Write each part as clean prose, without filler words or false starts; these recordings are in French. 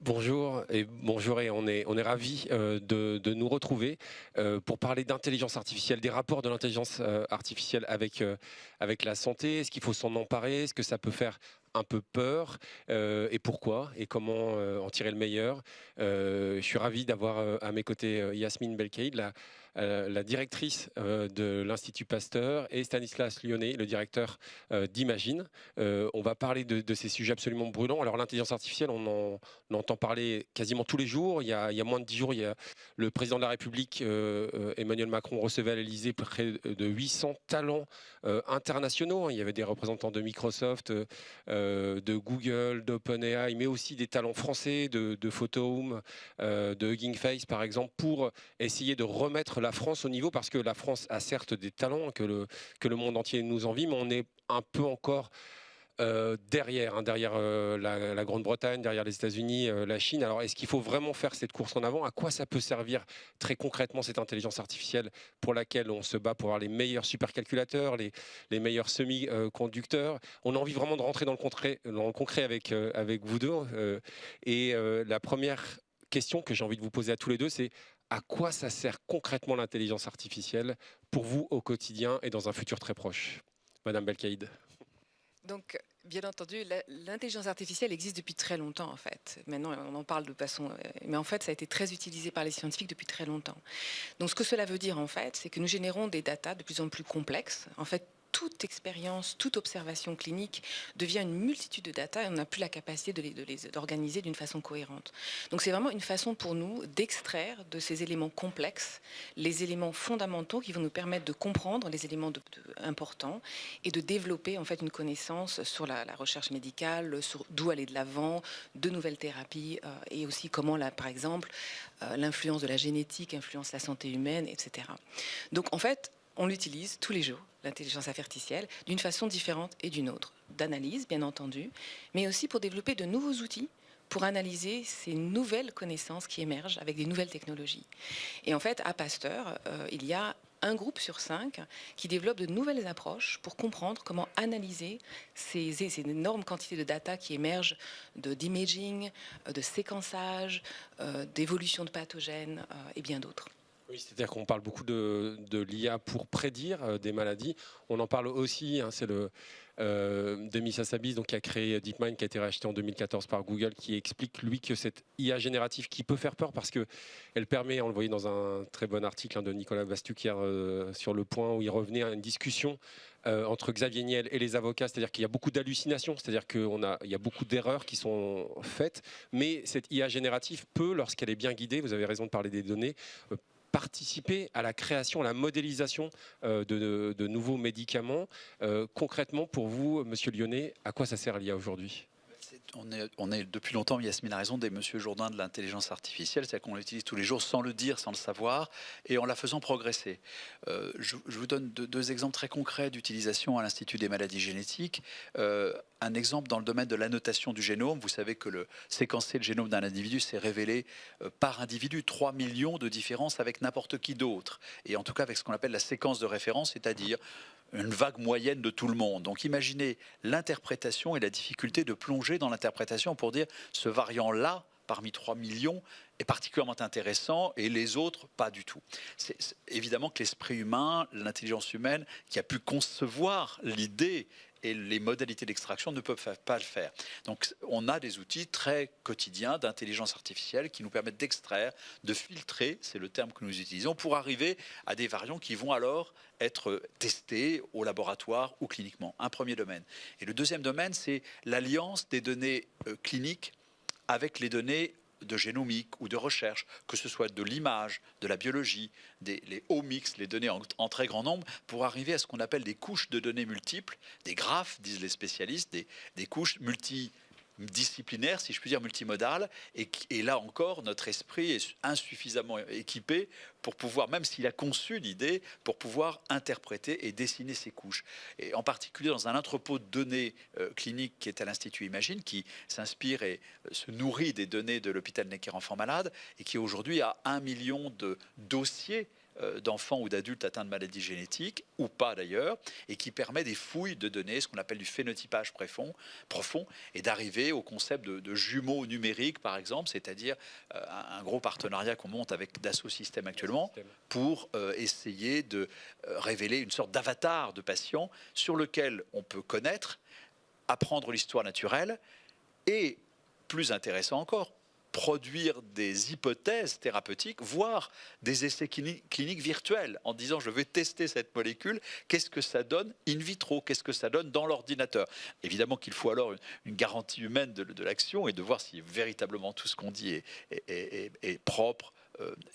Bonjour et on est ravis de nous retrouver pour parler d'intelligence artificielle, des rapports de l'intelligence artificielle avec la santé. Est-ce qu'il faut s'en emparer? Est-ce que ça peut faire un peu peur? Et pourquoi? Et comment en tirer le meilleur? Je suis ravi d'avoir à mes côtés Yasmine Belkaïd, la directrice de l'Institut Pasteur, et Stanislas Lyonnais, le directeur d'Imagine. On va parler de ces sujets absolument brûlants. Alors l'intelligence artificielle, on entend parler quasiment tous les jours. Il y a moins de 10 jours, le président de la République, Emmanuel Macron, recevait à l'Élysée près de 800 talents internationaux. Il y avait des représentants de Microsoft, de Google, d'OpenAI, mais aussi des talents français, de Photohome, de Hugging Face, par exemple, pour essayer de remettre la France au niveau, parce que la France a certes des talents que le monde entier nous envie, mais on est un peu encore derrière la Grande-Bretagne, derrière les États-Unis, la Chine. Alors, est-ce qu'il faut vraiment faire cette course en avant? À quoi ça peut servir très concrètement cette intelligence artificielle pour laquelle on se bat pour avoir les meilleurs supercalculateurs, les meilleurs semi-conducteurs? On a envie vraiment de rentrer dans le concret avec vous deux. La première question que j'ai envie de vous poser à tous les deux, c'est: à quoi ça sert concrètement l'intelligence artificielle pour vous au quotidien et dans un futur très proche? Madame Belkaïd. Donc, bien entendu, l'intelligence artificielle existe depuis très longtemps, en fait. Maintenant, on en parle de façon... mais en fait, ça a été très utilisé par les scientifiques depuis très longtemps. Donc, ce que cela veut dire, en fait, c'est que nous générons des datas de plus en plus complexes. En fait, toute expérience, toute observation clinique devient une multitude de data et on n'a plus la capacité d'organiser d'une façon cohérente. Donc c'est vraiment une façon pour nous d'extraire de ces éléments complexes les éléments fondamentaux qui vont nous permettre de comprendre les éléments importants et de développer en fait une connaissance sur la recherche médicale, sur d'où aller de l'avant, de nouvelles thérapies et aussi comment, par exemple, l'influence de la génétique influence la santé humaine, etc. Donc en fait, on l'utilise tous les jours, l'intelligence artificielle, d'une façon différente et d'une autre. D'analyse, bien entendu, mais aussi pour développer de nouveaux outils pour analyser ces nouvelles connaissances qui émergent avec des nouvelles technologies. Et en fait, à Pasteur, il y a un groupe sur 5 qui développe de nouvelles approches pour comprendre comment analyser ces énormes quantités de data qui émergent d'imaging, de séquençage, d'évolution de pathogènes et bien d'autres. Oui, c'est-à-dire qu'on parle beaucoup de l'IA pour prédire des maladies. On en parle aussi, hein, c'est Demis Hassabis, donc, qui a créé DeepMind, qui a été racheté en 2014 par Google, qui explique, lui, que cette IA générative qui peut faire peur parce qu'elle permet, on le voyait dans un très bon article, hein, de Nicolas Bastuc hier sur Le Point, où il revenait à une discussion entre Xavier Niel et les avocats, c'est-à-dire qu'il y a beaucoup d'hallucinations, c'est-à-dire qu'il y a beaucoup d'erreurs qui sont faites, mais cette IA générative peut, lorsqu'elle est bien guidée, vous avez raison de parler des données, participer à la création, à la modélisation de nouveaux médicaments. Concrètement, pour vous, Monsieur Lyonnais, à quoi ça sert l'IA aujourd'hui? On est depuis longtemps, Yasmine a raison, des Monsieur Jourdain de l'intelligence artificielle, c'est-à-dire qu'on l'utilise tous les jours sans le dire, sans le savoir, et en la faisant progresser. Je vous donne deux exemples très concrets d'utilisation à l'Institut des maladies génétiques. Un exemple dans le domaine de l'annotation du génome. Vous savez que séquencer le génome d'un individu, c'est révéler par individu 3 millions de différences avec n'importe qui d'autre. Et en tout cas avec ce qu'on appelle la séquence de référence, c'est-à-dire une vague moyenne de tout le monde. Donc imaginez l'interprétation et la difficulté de plonger dans l'interprétation pour dire ce variant-là, parmi 3 millions, est particulièrement intéressant et les autres, pas du tout. C'est évidemment que l'esprit humain, l'intelligence humaine, qui a pu concevoir l'idée et les modalités d'extraction ne peuvent pas le faire. Donc on a des outils très quotidiens d'intelligence artificielle qui nous permettent d'extraire, de filtrer, c'est le terme que nous utilisons, pour arriver à des variants qui vont alors être testés au laboratoire ou cliniquement. Un premier domaine. Et le deuxième domaine, c'est l'alliance des données cliniques avec les données de génomique ou de recherche, que ce soit de l'image, de la biologie, les omics, les données en très grand nombre, pour arriver à ce qu'on appelle des couches de données multiples, des graphes, disent les spécialistes, des couches multidisciplinaires, si je puis dire, multimodales. Et là encore, notre esprit est insuffisamment équipé pour pouvoir, même s'il a conçu l'idée, pour pouvoir interpréter et dessiner ces couches. Et en particulier dans un entrepôt de données cliniques qui est à l'Institut Imagine, qui s'inspire et se nourrit des données de l'hôpital Necker Enfants Malades, et qui aujourd'hui a 1 million de dossiers d'enfants ou d'adultes atteints de maladies génétiques, ou pas d'ailleurs, et qui permet des fouilles de données, ce qu'on appelle du phénotypage profond, et d'arriver au concept de jumeaux numériques, par exemple, c'est-à-dire un gros partenariat qu'on monte avec Dassault Systèmes actuellement pour essayer de révéler une sorte d'avatar de patient sur lequel on peut connaître, apprendre l'histoire naturelle et, plus intéressant encore, produire des hypothèses thérapeutiques, voire des essais cliniques virtuels, en disant je vais tester cette molécule, qu'est-ce que ça donne in vitro, qu'est-ce que ça donne dans l'ordinateur. Évidemment qu'il faut alors une garantie humaine de l'action et de voir si véritablement tout ce qu'on dit est propre,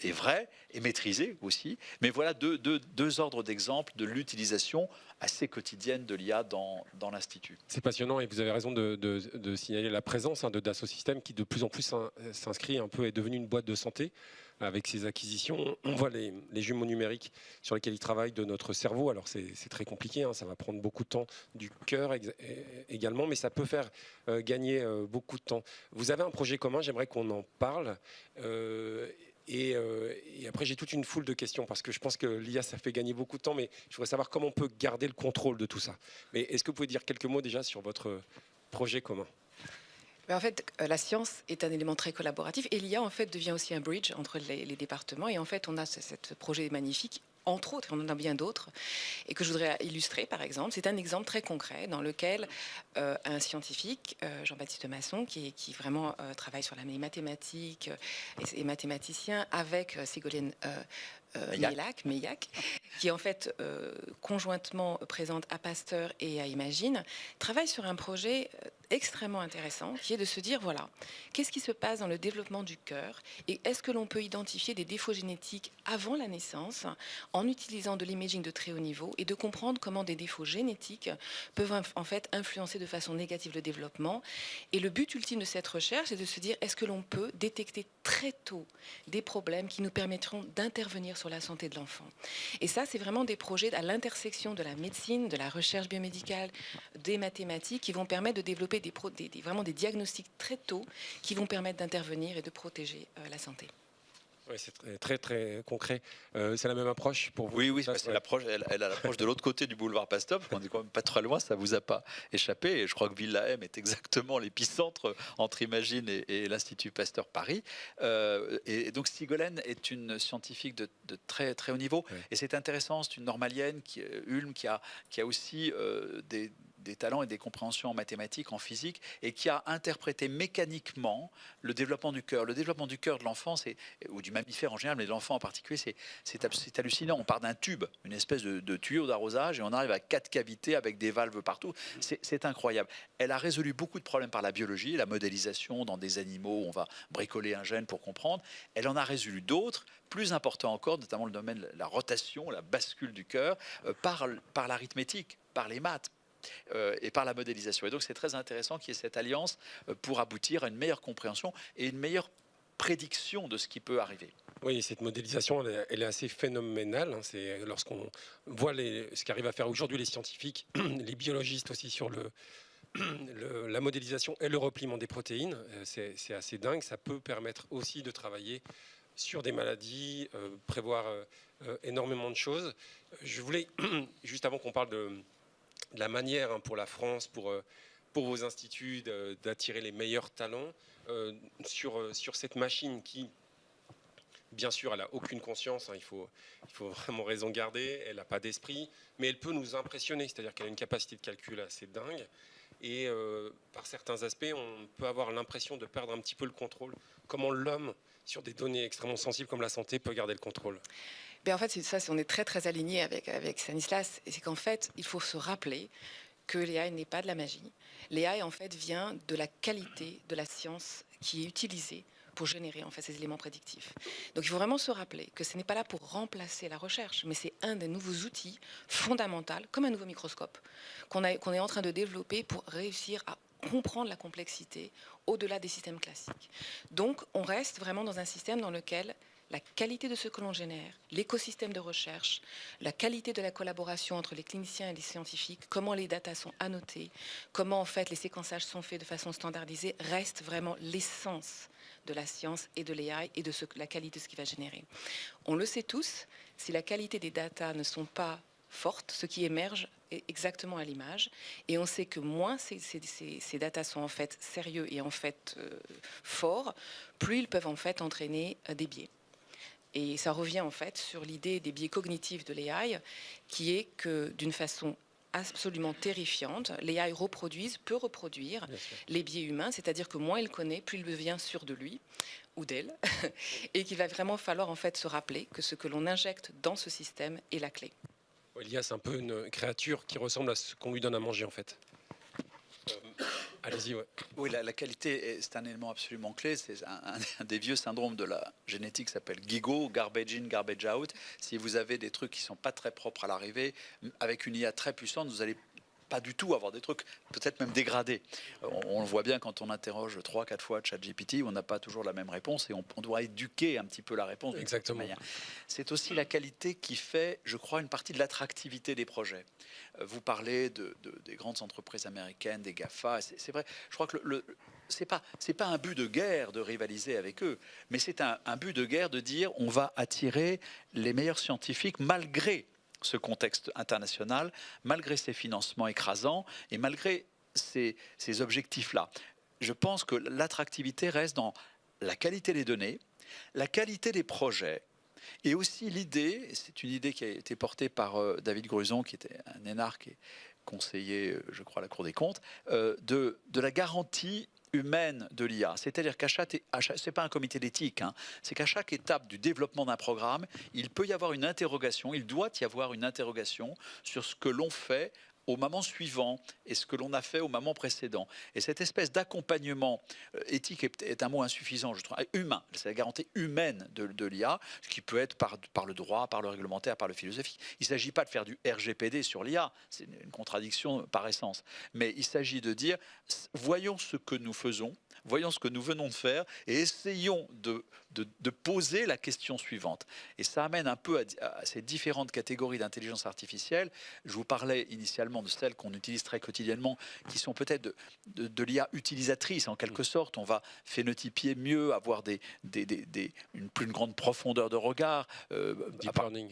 est vrai, et maîtrisé aussi. Mais voilà deux ordres d'exemples de l'utilisation assez quotidienne de l'IA dans l'Institut. C'est passionnant et vous avez raison de signaler la présence de Dassault Systèmes qui de plus en plus s'inscrit un peu, est devenue une boîte de santé avec ses acquisitions. On voit les jumeaux numériques sur lesquels ils travaillent de notre cerveau. Alors c'est très compliqué, ça va prendre beaucoup de temps, du cœur également, mais ça peut faire gagner beaucoup de temps. Vous avez un projet commun, j'aimerais qu'on en parle. Et après, j'ai toute une foule de questions parce que je pense que l'IA, ça fait gagner beaucoup de temps, mais je voudrais savoir comment on peut garder le contrôle de tout ça. Mais est-ce que vous pouvez dire quelques mots déjà sur votre projet commun ? En fait, la science est un élément très collaboratif et l'IA en fait devient aussi un bridge entre les départements. Et en fait, on a ce projet magnifique, entre autres, et on en a bien d'autres, et que je voudrais illustrer par exemple. C'est un exemple très concret dans lequel un scientifique, Jean-Baptiste Masson, qui vraiment travaille sur les mathématiques et mathématicien, avec Ségolène Meillac, qui en fait conjointement présente à Pasteur et à Imagine, travaille sur un projet extrêmement intéressant qui est de se dire voilà, qu'est-ce qui se passe dans le développement du cœur et est-ce que l'on peut identifier des défauts génétiques avant la naissance en utilisant de l'imaging de très haut niveau et de comprendre comment des défauts génétiques peuvent en fait influencer de façon négative le développement. Et le but ultime de cette recherche est de se dire est-ce que l'on peut détecter très tôt des problèmes qui nous permettront d'intervenir sur la santé de l'enfant. Et ça, c'est vraiment des projets à l'intersection de la médecine, de la recherche biomédicale, des mathématiques qui vont permettre de développer vraiment des diagnostics très tôt qui vont permettre d'intervenir et de protéger la santé. Oui, c'est très, très concret. C'est la même approche pour vous? Oui, c'est l'approche. Elle a l'approche de l'autre côté du boulevard Pasteur, parce qu'on est quand même pas très loin, ça vous a pas échappé. Et je crois que Villa-M est exactement l'épicentre entre Imagine et l'Institut Pasteur Paris. Et donc Ségolène est une scientifique de très, très haut niveau. Oui. Et c'est intéressant, c'est une normalienne, Ulm, qui a aussi des talents et des compréhensions en mathématiques, en physique, et qui a interprété mécaniquement le développement du cœur. Le développement du cœur de l'enfant, ou du mammifère en général, mais de l'enfant en particulier, c'est hallucinant. On part d'un tube, une espèce de tuyau d'arrosage, et on arrive à 4 cavités avec des valves partout. C'est incroyable. Elle a résolu beaucoup de problèmes par la biologie, la modélisation dans des animaux, on va bricoler un gène pour comprendre. Elle en a résolu d'autres, plus importants encore, notamment le domaine de la rotation, la bascule du cœur, par l'arithmétique, par les maths, et par la modélisation. Et donc c'est très intéressant qu'il y ait cette alliance pour aboutir à une meilleure compréhension et une meilleure prédiction de ce qui peut arriver. Oui, cette modélisation, elle est assez phénoménale. C'est lorsqu'on voit ce qu'arrivent à faire aujourd'hui les scientifiques, les biologistes aussi sur la modélisation et le repliement des protéines, c'est assez dingue. Ça peut permettre aussi de travailler sur des maladies, prévoir énormément de choses. Je voulais, juste avant qu'on parle de la manière pour la France, pour vos instituts, d'attirer les meilleurs talents sur cette machine qui, bien sûr, elle n'a aucune conscience, il faut vraiment raison garder, elle n'a pas d'esprit, mais elle peut nous impressionner, c'est-à-dire qu'elle a une capacité de calcul assez dingue, et par certains aspects, on peut avoir l'impression de perdre un petit peu le contrôle. Comment l'homme, sur des données extrêmement sensibles comme la santé, peut garder le contrôle? En fait, on est très très aligné avec Stanislas, et c'est qu'en fait, il faut se rappeler que l'AI n'est pas de la magie. L'AI en fait vient de la qualité de la science qui est utilisée pour générer en fait ces éléments prédictifs. Donc il faut vraiment se rappeler que ce n'est pas là pour remplacer la recherche, mais c'est un des nouveaux outils fondamentaux, comme un nouveau microscope, qu'on est en train de développer pour réussir à comprendre la complexité au-delà des systèmes classiques. Donc on reste vraiment dans un système dans lequel la qualité de ce que l'on génère, l'écosystème de recherche, la qualité de la collaboration entre les cliniciens et les scientifiques, comment les datas sont annotées, comment en fait les séquençages sont faits de façon standardisée, reste vraiment l'essence de la science et de l'AI et de la qualité de ce qu'il va générer. On le sait tous, si la qualité des data ne sont pas fortes, ce qui émerge est exactement à l'image. Et on sait que moins ces data sont en fait sérieux et en fait forts, plus ils peuvent en fait entraîner des biais. Et ça revient en fait sur l'idée des biais cognitifs de l'AI, qui est que d'une façon absolument terrifiante, l'AI peut reproduire les biais humains, c'est-à-dire que moins il connaît, plus il devient sûr de lui ou d'elle, et qu'il va vraiment falloir en fait se rappeler que ce que l'on injecte dans ce système est la clé. L'IA, c'est un peu une créature qui ressemble à ce qu'on lui donne à manger, en fait. Allez-y, ouais. Oui, la qualité, c'est un élément absolument clé. C'est un des vieux syndromes de la génétique qui s'appelle GIGO, garbage in, garbage out. Si vous avez des trucs qui ne sont pas très propres à l'arrivée, avec une IA très puissante, vous allez pas du tout avoir des trucs peut-être même dégradés. On le voit bien quand on interroge 3-4 fois ChatGPT, on n'a pas toujours la même réponse et on doit éduquer un petit peu la réponse. Exactement. C'est aussi la qualité qui fait, je crois, une partie de l'attractivité des projets. Vous parlez des grandes entreprises américaines, des GAFA, c'est vrai. Je crois que c'est pas un but de guerre de rivaliser avec eux, mais c'est un but de guerre de dire on va attirer les meilleurs scientifiques malgré ce contexte international, malgré ces financements écrasants et malgré ces objectifs-là. Je pense que l'attractivité reste dans la qualité des données, la qualité des projets, et aussi l'idée, c'est une idée qui a été portée par David Gruson, qui était un énarque et conseiller, je crois, à la Cour des comptes, de la garantie humaine de l'IA. C'est-à-dire c'est pas un comité d'éthique, c'est qu'à chaque étape du développement d'un programme, il peut y avoir une interrogation, il doit y avoir une interrogation sur ce que l'on fait au moment suivant et ce que l'on a fait au moment précédent. Et cette espèce d'accompagnement éthique est un mot insuffisant, je trouve, humain. C'est la garantie humaine de l'IA, ce qui peut être par le droit, par le réglementaire, par le philosophique. Il ne s'agit pas de faire du RGPD sur l'IA, c'est une contradiction par essence. Mais il s'agit de dire, voyons ce que nous faisons, voyons ce que nous venons de faire et essayons de poser la question suivante. Et ça amène un peu à ces différentes catégories d'intelligence artificielle. Je vous parlais initialement de celles qu'on utilise très quotidiennement, qui sont peut-être de l'IA utilisatrice en quelque sorte. On va phénotypier mieux, avoir une plus grande profondeur de regard. Deep learning.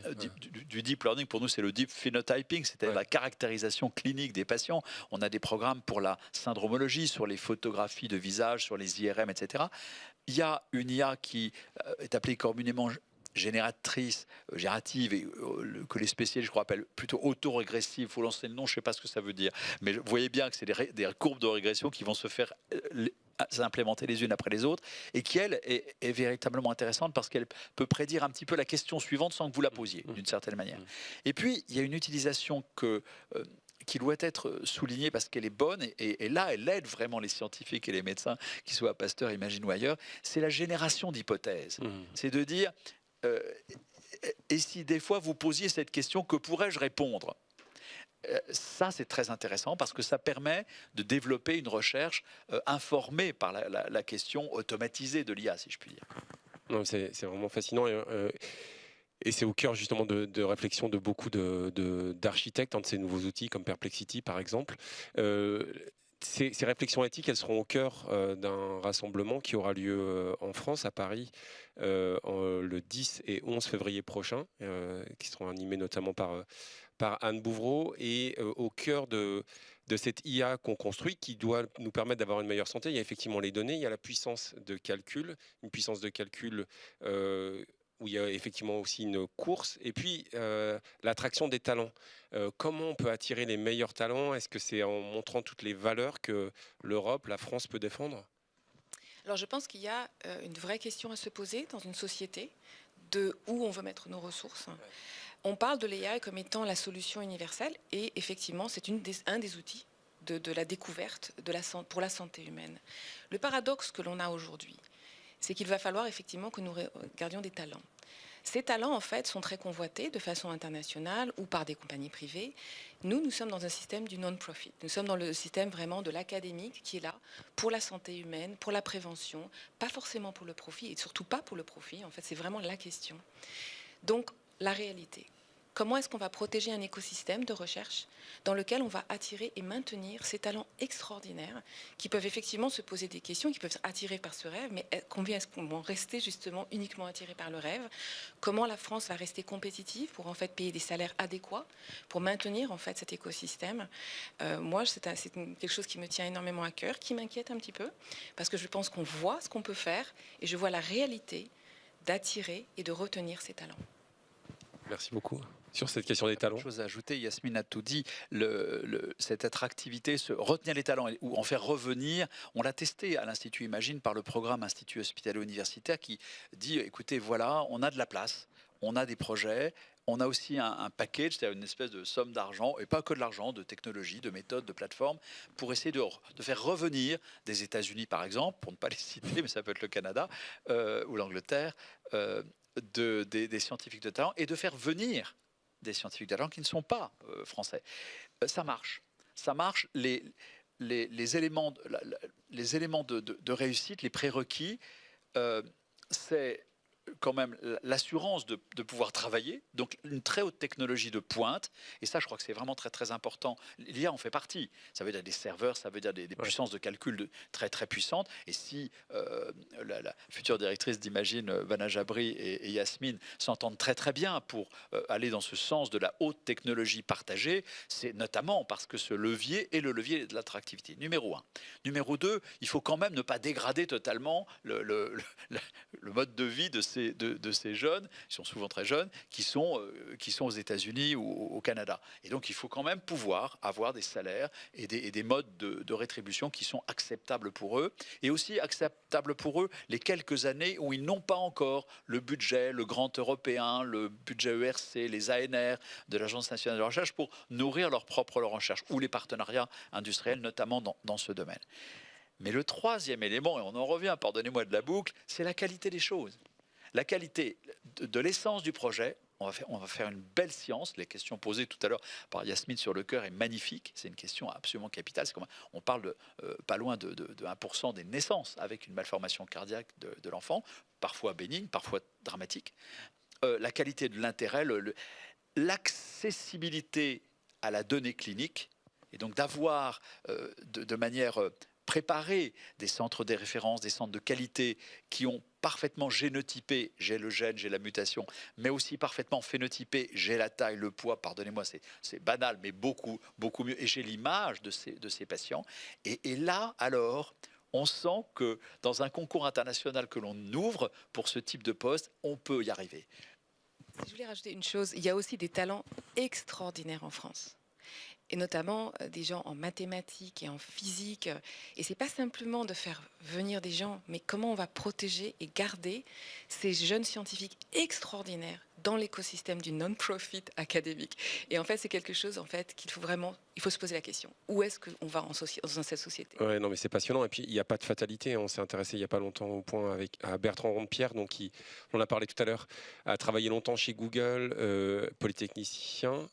Du deep learning, pour nous, c'est le deep phenotyping, c'est-à-dire la caractérisation clinique des patients. On a des programmes pour la syndromologie, sur les photographies de visage, sur les IRM, etc. Il y a une IA qui est appelée communément générative, et que les spécialistes, je crois, appellent plutôt autorégressive. Il faut lancer le nom, je ne sais pas ce que ça veut dire. Mais vous voyez bien que c'est des courbes de régression qui vont se faire implémenter les unes après les autres, et qui, elle, est véritablement intéressante parce qu'elle peut prédire un petit peu la question suivante sans que vous la posiez, d'une certaine manière. Et puis, il y a une utilisation qui doit être soulignée parce qu'elle est bonne, et là, elle aide vraiment les scientifiques et les médecins, qu'ils soient à Pasteur, Imagine ou ailleurs, c'est la génération d'hypothèses. C'est de dire, et si des fois vous posiez cette question, que pourrais-je répondre ? Ça, c'est très intéressant parce que ça permet de développer une recherche informée par la question automatisée de l'IA, si je puis dire. Non, c'est vraiment fascinant. Et c'est au cœur justement de réflexion de beaucoup d'architectes, de ces nouveaux outils comme Perplexity par exemple. Ces réflexions éthiques, elles seront au cœur d'un rassemblement qui aura lieu en France, à Paris, le 10 et 11 février prochain, qui seront animés notamment par Anne Bouvreau. Et au cœur de cette IA qu'on construit, qui doit nous permettre d'avoir une meilleure santé, il y a effectivement les données, il y a la puissance de calcul, une puissance de calcul où il y a effectivement aussi une course, et puis l'attraction des talents. Comment on peut attirer les meilleurs talents ? Est-ce que c'est en montrant toutes les valeurs que l'Europe, la France peut défendre ? Alors je pense qu'il y a une vraie question à se poser dans une société de où on veut mettre nos ressources. On parle de l'AI comme étant la solution universelle, et effectivement c'est un des outils de la découverte pour la santé humaine. Le paradoxe que l'on a aujourd'hui, c'est qu'il va falloir effectivement que nous gardions des talents. Ces talents, en fait, sont très convoités de façon internationale ou par des compagnies privées. Nous sommes dans un système du non-profit. Nous sommes dans le système vraiment de l'académique qui est là pour la santé humaine, pour la prévention, pas forcément pour le profit, et surtout pas pour le profit. En fait, c'est vraiment la question. Donc, la réalité, comment est-ce qu'on va protéger un écosystème de recherche dans lequel on va attirer et maintenir ces talents extraordinaires qui peuvent effectivement se poser des questions, qui peuvent être attirés par ce rêve, mais combien est-ce qu'on va rester justement uniquement attirés par le rêve? Comment la France va rester compétitive pour en fait payer des salaires adéquats pour maintenir en fait cet écosystème? Moi, c'est quelque chose qui me tient énormément à cœur, qui m'inquiète un petit peu, parce que je pense qu'on voit ce qu'on peut faire et je vois la réalité d'attirer et de retenir ces talents. Merci beaucoup. Sur cette question des talents. Chose à ajouter, Yasmine a tout dit, cette attractivité, retenir les talents ou en faire revenir, on l'a testé à l'Institut Imagine par le programme Institut Hospitalo-Universitaire qui dit, écoutez, voilà, on a de la place, on a des projets, on a aussi un package, c'est-à-dire une espèce de somme d'argent, et pas que de l'argent, de technologie, de méthodes, de plateformes, pour essayer de faire revenir des États-Unis, par exemple, pour ne pas les citer, mais ça peut être le Canada ou l'Angleterre, des scientifiques de talent, et de faire venir des scientifiques de talent qui ne sont pas français. Ça marche. Ça marche. Les éléments, les éléments de réussite, les prérequis, c'est quand même l'assurance de pouvoir travailler, donc une très haute technologie de pointe, et ça je crois que c'est vraiment très très important. L'IA en fait partie, ça veut dire des serveurs, ça veut dire des puissances de calcul très très puissantes, et si la future directrice d'Imagine, Vanna Jabri et Yasmine s'entendent très très bien pour aller dans ce sens de la haute technologie partagée, c'est notamment parce que ce levier est le levier de l'attractivité, numéro 1. Numéro 2, il faut quand même ne pas dégrader totalement le mode de vie de ces jeunes, ils sont souvent très jeunes, qui sont aux États-Unis ou au Canada. Et donc, il faut quand même pouvoir avoir des salaires et des modes de rétribution qui sont acceptables pour eux, et aussi acceptables pour eux les quelques années où ils n'ont pas encore le budget, le grand européen, le budget ERC, les ANR de l'Agence nationale de la recherche pour nourrir leur propre recherche, ou les partenariats industriels, notamment dans ce domaine. Mais le troisième élément, et on en revient, pardonnez-moi de la boucle, c'est la qualité des choses. La qualité de l'essence du projet. On va faire une belle science. Les questions posées tout à l'heure par Yasmine sur le cœur est magnifique. C'est une question absolument capitale. On parle de pas loin de 1% des naissances avec une malformation cardiaque de l'enfant, parfois bénigne, parfois dramatique. La qualité de l'intérêt, l'accessibilité à la donnée clinique, et donc d'avoir de manière préparer des centres de référence, des centres de qualité qui ont parfaitement génotypé, j'ai le gène, j'ai la mutation, mais aussi parfaitement phénotypé, j'ai la taille, le poids, pardonnez-moi, c'est banal, mais beaucoup, beaucoup mieux, et j'ai l'image de ces patients. Et là, alors, on sent que dans un concours international que l'on ouvre pour ce type de poste, on peut y arriver. Je voulais rajouter une chose, il y a aussi des talents extraordinaires en France. Et notamment des gens en mathématiques et en physique. Et c'est pas simplement de faire venir des gens, mais comment on va protéger et garder ces jeunes scientifiques extraordinaires dans l'écosystème du non-profit académique. Et en fait, c'est quelque chose qu'il faut vraiment, il faut se poser la question. Où est-ce qu'on va dans cette société? Ouais, non, mais c'est passionnant. Et puis, il n'y a pas de fatalité. On s'est intéressé il n'y a pas longtemps au point à Bertrand Rondepierre, donc on en a parlé tout à l'heure, a travaillé longtemps chez Google, polytechnicien,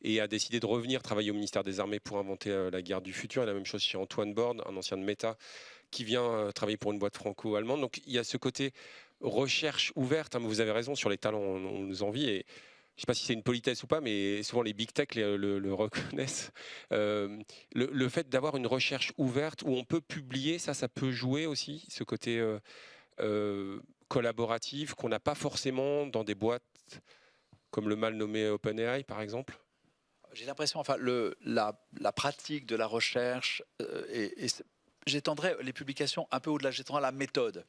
et a décidé de revenir travailler au ministère des Armées pour inventer la guerre du futur. Et la même chose chez Antoine Borne, un ancien de Meta, qui vient travailler pour une boîte franco-allemande. Donc, il y a ce côté recherche ouverte. Hein, mais vous avez raison, sur les talents, on nous envie. Et je ne sais pas si c'est une politesse ou pas, mais souvent les big tech le reconnaissent. Le fait d'avoir une recherche ouverte où on peut publier, ça peut jouer aussi, ce côté collaboratif qu'on n'a pas forcément dans des boîtes comme le mal nommé OpenAI, par exemple. J'ai l'impression, la pratique de la recherche j'étendrais les publications un peu au-delà, j'étendrais la méthode.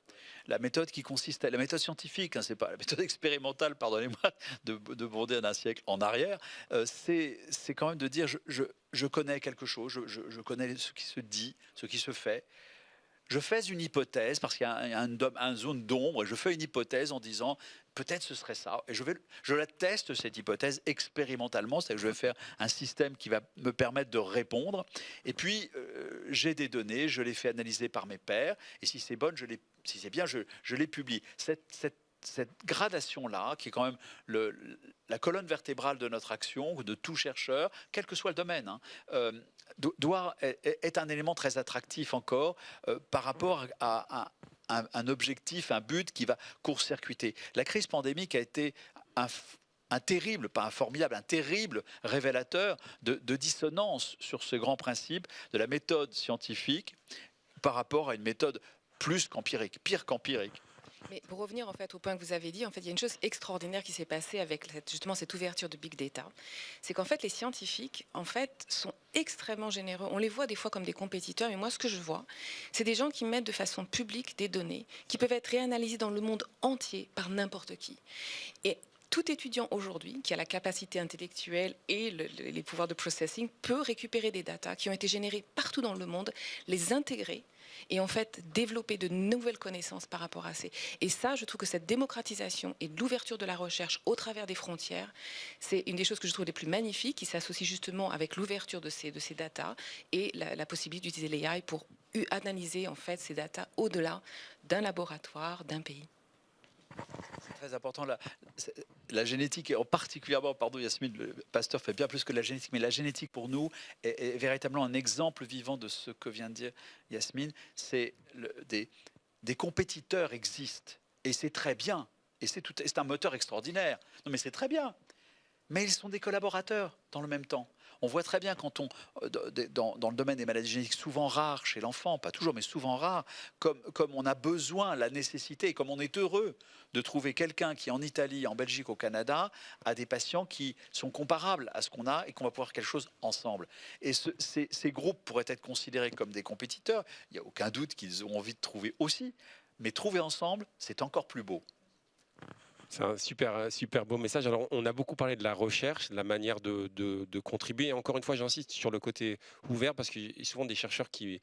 La méthode qui consiste la méthode scientifique, hein, c'est pas la méthode expérimentale, pardonnez-moi, de bondir d'un siècle en arrière. C'est quand même de dire je connais quelque chose, je connais ce qui se dit, ce qui se fait. Je fais une hypothèse, parce qu'il y a une zone d'ombre, et je fais une hypothèse en disant peut-être ce serait ça. Et je la teste, cette hypothèse, expérimentalement, c'est-à-dire que je vais faire un système qui va me permettre de répondre. Et puis, j'ai des données, je les fais analyser par mes pairs, et si c'est si c'est bien, je les publie. Cette gradation-là, qui est quand même la colonne vertébrale de notre action, de tout chercheur, quel que soit le domaine, hein, est un élément très attractif encore par rapport à un objectif, un but qui va court-circuiter. La crise pandémique a été un terrible, pas un formidable, un terrible révélateur de dissonance sur ce grand principe de la méthode scientifique par rapport à une méthode plus qu'empirique, pire qu'empirique. Mais pour revenir en fait au point que vous avez dit, en fait, il y a une chose extraordinaire qui s'est passée avec justement cette ouverture de big data, c'est qu'en fait les scientifiques en fait sont extrêmement généreux. On les voit des fois comme des compétiteurs, mais moi ce que je vois, c'est des gens qui mettent de façon publique des données qui peuvent être réanalysées dans le monde entier par n'importe qui. Et tout étudiant aujourd'hui qui a la capacité intellectuelle et les pouvoirs de processing peut récupérer des datas qui ont été générées partout dans le monde, les intégrer et en fait développer de nouvelles connaissances par rapport à ces. Et ça, je trouve que cette démocratisation et l'ouverture de la recherche au travers des frontières, c'est une des choses que je trouve les plus magnifiques, qui s'associe justement avec l'ouverture de ces datas et la possibilité d'utiliser l'AI pour analyser en fait ces datas au-delà d'un laboratoire, d'un pays. C'est très important. La génétique, et en particulièrement, pardon Yasmine, le pasteur fait bien plus que la génétique, mais la génétique pour nous est véritablement un exemple vivant de ce que vient de dire Yasmine. Des compétiteurs existent, et c'est très bien, et c'est un moteur extraordinaire. Non mais c'est très bien, mais ils sont des collaborateurs dans le même temps. On voit très bien quand dans le domaine des maladies génétiques souvent rares chez l'enfant, pas toujours mais souvent rares, comme on a besoin, la nécessité, comme on est heureux de trouver quelqu'un qui en Italie, en Belgique, au Canada, a des patients qui sont comparables à ce qu'on a et qu'on va pouvoir faire quelque chose ensemble. Et ces groupes pourraient être considérés comme des compétiteurs, il n'y a aucun doute qu'ils ont envie de trouver aussi, mais trouver ensemble, c'est encore plus beau. C'est un super beau message. Alors, on a beaucoup parlé de la recherche, de la manière de contribuer. Et encore une fois, j'insiste sur le côté ouvert parce qu'il y a souvent des chercheurs qui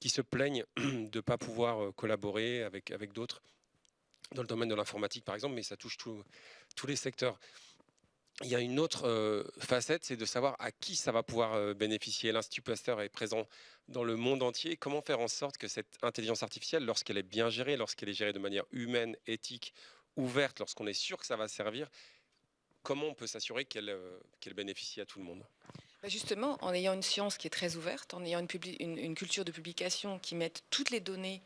se plaignent de ne pas pouvoir collaborer avec d'autres dans le domaine de l'informatique, par exemple, mais ça touche tous les secteurs. Il y a une autre facette, c'est de savoir à qui ça va pouvoir bénéficier. L'Institut Pasteur est présent dans le monde entier. Comment faire en sorte que cette intelligence artificielle, lorsqu'elle est bien gérée, lorsqu'elle est gérée de manière humaine, éthique, ouverte, lorsqu'on est sûr que ça va servir, comment on peut s'assurer qu'elle bénéficie à tout le monde? Justement, en ayant une science qui est très ouverte, en ayant une culture de publication qui mette toutes les données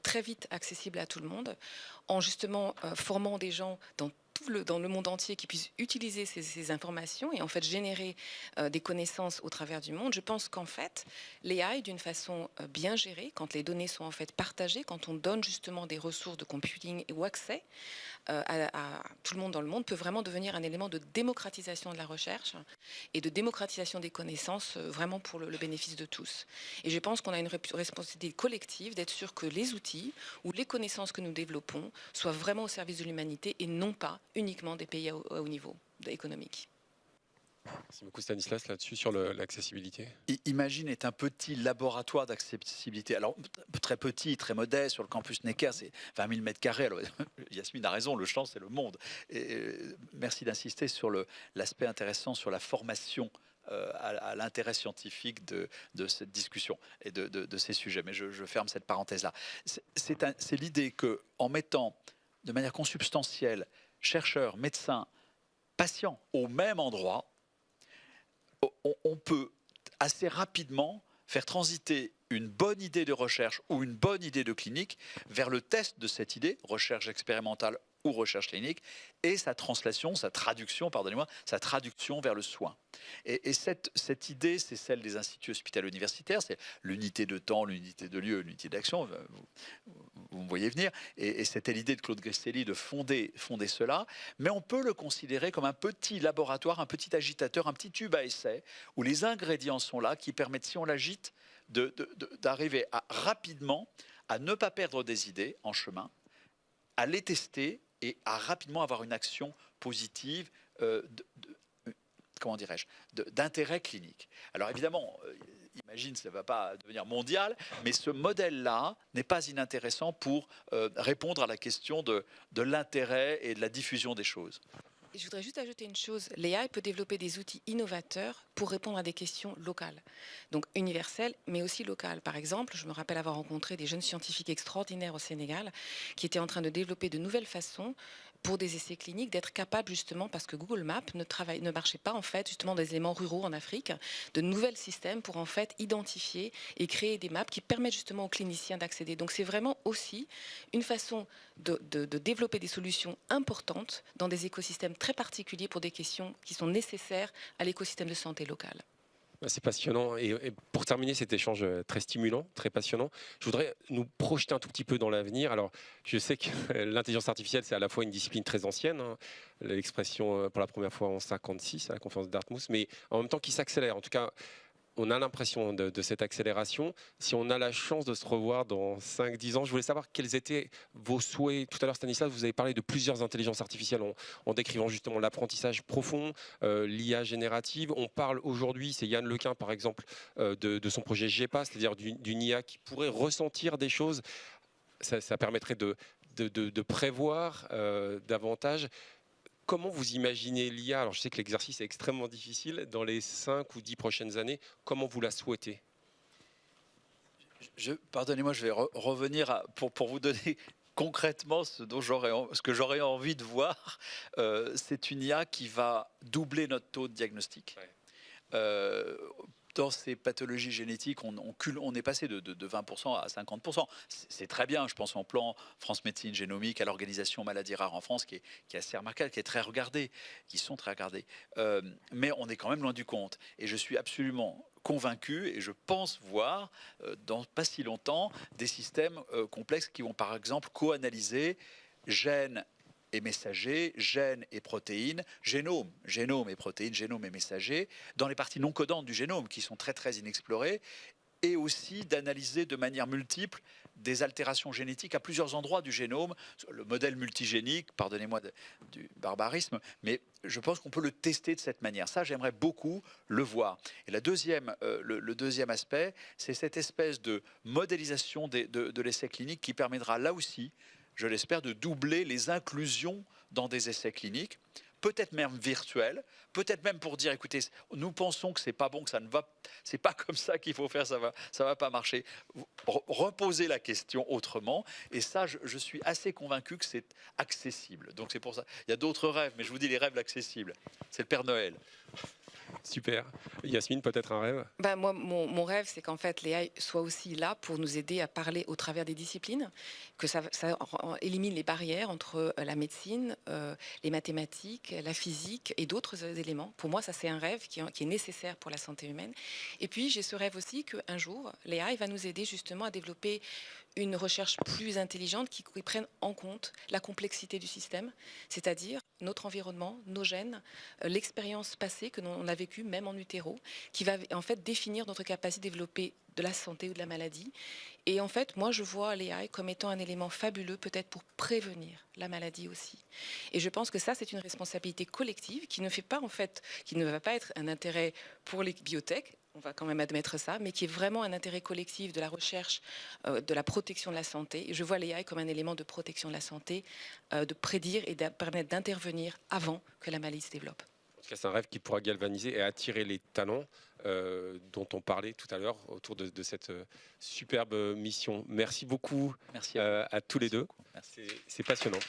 très vite accessibles à tout le monde, en justement formant des gens dans le monde entier qui puissent utiliser ces informations et en fait générer des connaissances au travers du monde. Je pense qu'en fait, l'AI, d'une façon bien gérée, quand les données sont en fait partagées, quand on donne justement des ressources de computing ou accès à tout le monde dans le monde, peut vraiment devenir un élément de démocratisation de la recherche et de démocratisation des connaissances vraiment pour le bénéfice de tous. Et je pense qu'on a une responsabilité collective d'être sûr que les outils ou les connaissances que nous développons soient vraiment au service de l'humanité et non pas uniquement des pays à haut niveau économique. Merci beaucoup Stanislas là-dessus sur l'accessibilité. Imagine est un petit laboratoire d'accessibilité. Alors très petit, très modeste sur le campus Necker, c'est 20 000 mètres carrés. Alors, Yasmine a raison, le champ c'est le monde. Et merci d'insister sur l'aspect intéressant sur la formation à l'intérêt scientifique de cette discussion et de ces sujets. Mais je ferme cette parenthèse-là. C'est l'idée qu'en mettant de manière consubstantielle chercheurs, médecins, patients au même endroit, on peut assez rapidement faire transiter une bonne idée de recherche ou une bonne idée de clinique vers le test de cette idée, recherche expérimentale ou recherche clinique, et sa translation, sa traduction, pardonnez-moi, sa traduction vers le soin. Et cette idée, c'est celle des instituts hospitalo-universitaires, c'est l'unité de temps, l'unité de lieu, l'unité d'action, vous me voyez venir, et c'était l'idée de Claude Gristelli de fonder cela, mais on peut le considérer comme un petit laboratoire, un petit agitateur, un petit tube à essai, où les ingrédients sont là, qui permettent, si on l'agite, d'arriver rapidement à ne pas perdre des idées en chemin, à les tester et à rapidement avoir une action positive comment dirais-je, d'intérêt clinique. Alors évidemment, imagine, ça ne va pas devenir mondial, mais ce modèle-là n'est pas inintéressant pour répondre à la question de l'intérêt et de la diffusion des choses. Je voudrais juste ajouter une chose. L'AI peut développer des outils innovateurs pour répondre à des questions locales, donc universelles, mais aussi locales. Par exemple, je me rappelle avoir rencontré des jeunes scientifiques extraordinaires au Sénégal qui étaient en train de développer de nouvelles façons pour des essais cliniques, d'être capable justement, parce que Google Maps ne marchait pas en fait justement des éléments ruraux en Afrique, de nouvelles systèmes pour en fait identifier et créer des maps qui permettent justement aux cliniciens d'accéder. Donc c'est vraiment aussi une façon de développer des solutions importantes dans des écosystèmes très particuliers pour des questions qui sont nécessaires à l'écosystème de santé local. C'est passionnant. Et pour terminer cet échange très stimulant, très passionnant, je voudrais nous projeter un tout petit peu dans l'avenir. Alors, je sais que l'intelligence artificielle, c'est à la fois une discipline très ancienne, hein, l'expression pour la première fois en 56 à la conférence de Dartmouth, mais en même temps qui s'accélère. En tout cas, on a l'impression de cette accélération. Si on a la chance de se revoir dans 5-10 ans, je voulais savoir quels étaient vos souhaits. Tout à l'heure, Stanislas, vous avez parlé de plusieurs intelligences artificielles en décrivant justement l'apprentissage profond, l'IA générative. On parle aujourd'hui, c'est Yann Lequin par exemple, de son projet GEPA, c'est-à-dire d'une IA qui pourrait ressentir des choses. Ça permettrait de prévoir davantage. Comment vous imaginez l'IA? Alors je sais que l'exercice est extrêmement difficile. Dans les 5 ou 10 prochaines années, comment vous la souhaitez? Pardonnez-moi, je vais revenir pour vous donner concrètement ce que j'aurais envie de voir. C'est une IA qui va doubler notre taux de diagnostic. Ouais. Dans ces pathologies génétiques, on est passé de 20% à 50%. C'est très bien, je pense, en plan France Médecine Génomique, à l'organisation Maladies Rares en France, qui est assez remarquable, qui est très regardée, qui sont très regardés. Mais on est quand même loin du compte. Et je suis absolument convaincu, et je pense voir, dans pas si longtemps, des systèmes complexes qui vont, par exemple, co-analyser gènes et messagers, gènes et protéines, génome et protéines, génome et messagers, dans les parties non codantes du génome qui sont très très inexplorées, et aussi d'analyser de manière multiple des altérations génétiques à plusieurs endroits du génome, le modèle multigénique, pardonnez-moi du barbarisme, mais je pense qu'on peut le tester de cette manière. Ça, j'aimerais beaucoup le voir. Et le deuxième aspect, c'est cette espèce de modélisation de l'essai clinique qui permettra là aussi, je l'espère, de doubler les inclusions dans des essais cliniques, peut-être même virtuels, peut-être même pour dire, écoutez, nous pensons que c'est pas bon, que ça ne va, c'est pas comme ça qu'il faut faire, ça va pas marcher. Reposer la question autrement, et ça, je suis assez convaincu que c'est accessible. Donc c'est pour ça. Il y a d'autres rêves, mais je vous dis les rêves accessibles. C'est le Père Noël. Super. Yasmine, peut-être un rêve? Moi, mon rêve, c'est qu'en fait, l'AI soit aussi là pour nous aider à parler au travers des disciplines, que ça élimine les barrières entre la médecine, les mathématiques, la physique et d'autres éléments. Pour moi, ça, c'est un rêve qui est nécessaire pour la santé humaine. Et puis, j'ai ce rêve aussi qu'un jour, l'AI va nous aider justement à développer une recherche plus intelligente qui prenne en compte la complexité du système, c'est-à-dire notre environnement, nos gènes, l'expérience passée que l'on a vécue, même en utérus, qui va en fait définir notre capacité de développer de la santé ou de la maladie. Et en fait, moi, je vois l'AI comme étant un élément fabuleux, peut-être pour prévenir la maladie aussi. Et je pense que ça, c'est une responsabilité collective qui ne va pas être un intérêt pour les biotech. On va quand même admettre ça, mais qui est vraiment un intérêt collectif de la recherche, de la protection de la santé. Et je vois l'AI comme un élément de protection de la santé, de prédire et de permettre d'intervenir avant que la maladie se développe. En tout cas, c'est un rêve qui pourra galvaniser et attirer les talents dont on parlait tout à l'heure autour de cette superbe mission. Merci beaucoup. Merci à tous les deux. Merci. C'est passionnant.